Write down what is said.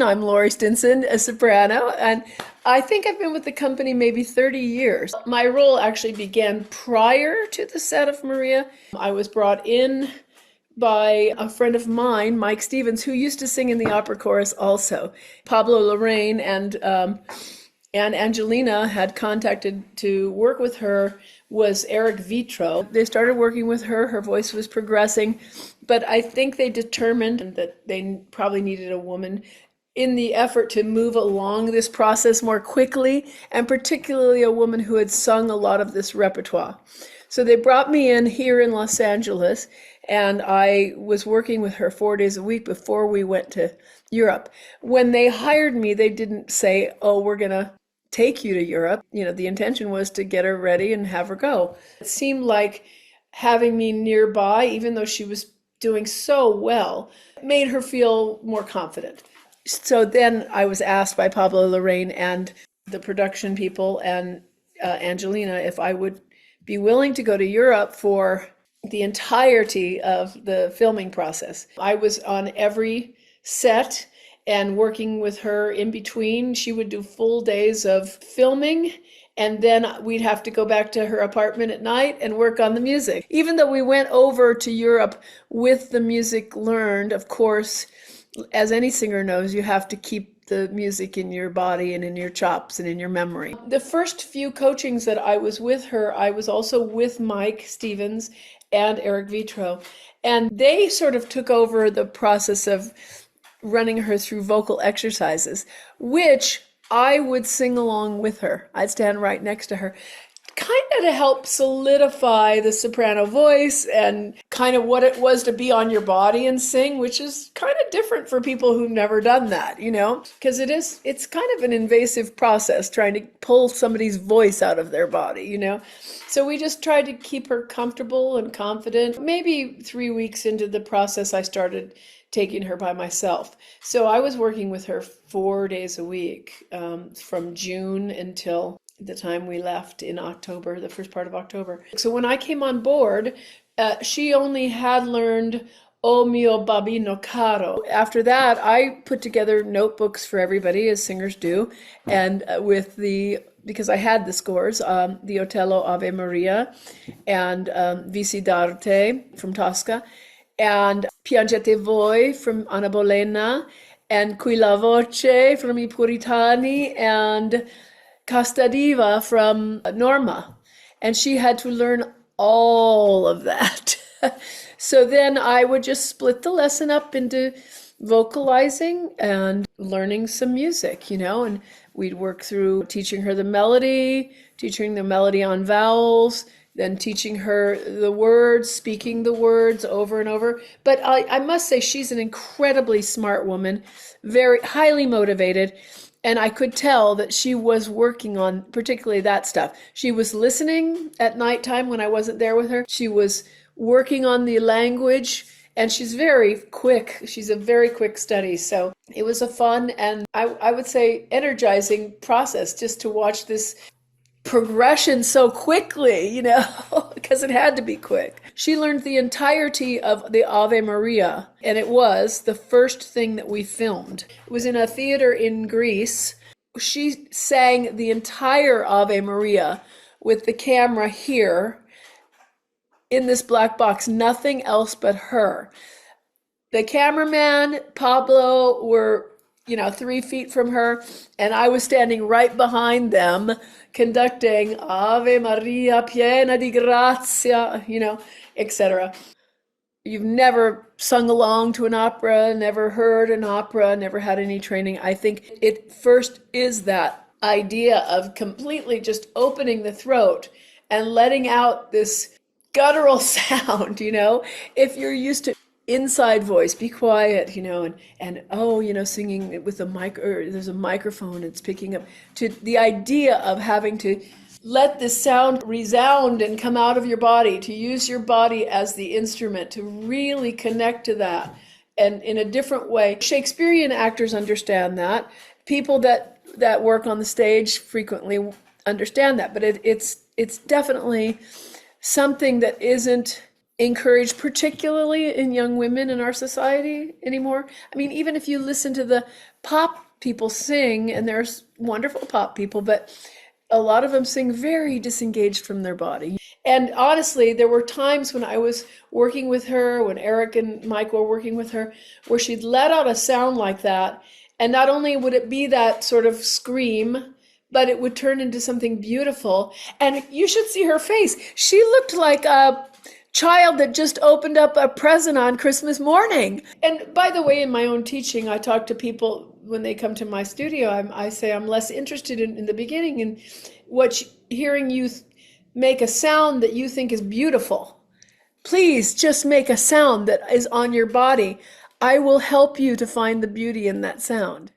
I'm Laurie Stinson, a soprano, and I think I've been with the company maybe 30 years. My role actually began prior to the set of Maria. I was brought in by a friend of mine, Mike Stevens, who used to sing in the opera chorus also. Pablo, Larrain, and Angelina had contacted to work with her was Eric Vitro. They started working with her. Her voice was progressing, but I think they determined that they probably needed a woman in the effort to move along this process more quickly, and particularly a woman who had sung a lot of this repertoire. So they brought me in here in Los Angeles, and I was working with her 4 days a week before we went to Europe. When they hired me, they didn't say, oh, we're going to take you to Europe. The intention was to get her ready and have her go. It seemed like having me nearby, even though she was doing so well, made her feel more confident. So then I was asked by Pablo, Larrain, and the production people and Angelina if I would be willing to go to Europe for the entirety of the filming process. I was on every set and working with her in between. She would do full days of filming, and then we'd have to go back to her apartment at night and work on the music. Even though we went over to Europe with the music learned, of course, as any singer knows, you have to keep the music in your body and in your chops and in your memory. The first few coachings that I was with her, I was also with Mike Stevens and Eric Vitro, and they sort of took over the process of running her through vocal exercises, which I would sing along with her. I'd stand right next to her, kind of to help solidify the soprano voice and kind of what it was to be on your body and sing, which is kind of different for people who've never done that, because it's kind of an invasive process trying to pull somebody's voice out of their body, So we just tried to keep her comfortable and confident. Maybe 3 weeks into the process, I started taking her by myself. So I was working with her 4 days a week from June until the time we left in October, the first part of October. So when I came on board, she only had learned O mio babino caro. After that, I put together notebooks for everybody, as singers do, and because I had the scores, the Otello Ave Maria, and Visi d'Arte from Tosca, and Piangete Voi from Anna Bolena, and Qui la Voce from I Puritani, and Casta Diva from Norma. And she had to learn all of that. So then I would just split the lesson up into vocalizing and learning some music, and we'd work through teaching her the melody on vowels, then teaching her the words, speaking the words over and over. But I must say she's an incredibly smart woman, very highly motivated. And I could tell that she was working on particularly that stuff. She was listening at nighttime when I wasn't there with her. She was working on the language, and she's very quick. She's a very quick study. So it was a fun and I would say energizing process just to watch this progression so quickly, because it had to be quick. She learned the entirety of the Ave Maria, and it was the first thing that we filmed. It was in a theater in Greece. She sang the entire Ave Maria with the camera here in this black box, nothing else but her. The cameraman, Pablo, were 3 feet from her, and I was standing right behind them conducting Ave Maria piena di grazia, etc. You've never sung along to an opera, never heard an opera, never had any training. I think it first is that idea of completely just opening the throat and letting out this guttural sound, if you're used to inside voice, be quiet, singing with a mic, or there's a microphone, it's picking up, to the idea of having to let this sound resound and come out of your body, to use your body as the instrument, to really connect to that, and in a different way. Shakespearean actors understand that. People that work on the stage frequently understand that, but it's definitely something that isn't encouraged, particularly in young women in our society anymore. I mean, even if you listen to the pop people sing, and there's wonderful pop people, but a lot of them sing very disengaged from their body. And honestly, there were times when I was working with her, when Eric and Mike were working with her, where she'd let out a sound like that. And not only would it be that sort of scream, but it would turn into something beautiful. And you should see her face. She looked like a child that just opened up a present on Christmas morning. And by the way, in my own teaching, I talk to people when they come to my studio. I say I'm less interested in the beginning in hearing you make a sound that you think is beautiful. Please just make a sound that is on your body. I will help you to find the beauty in that sound.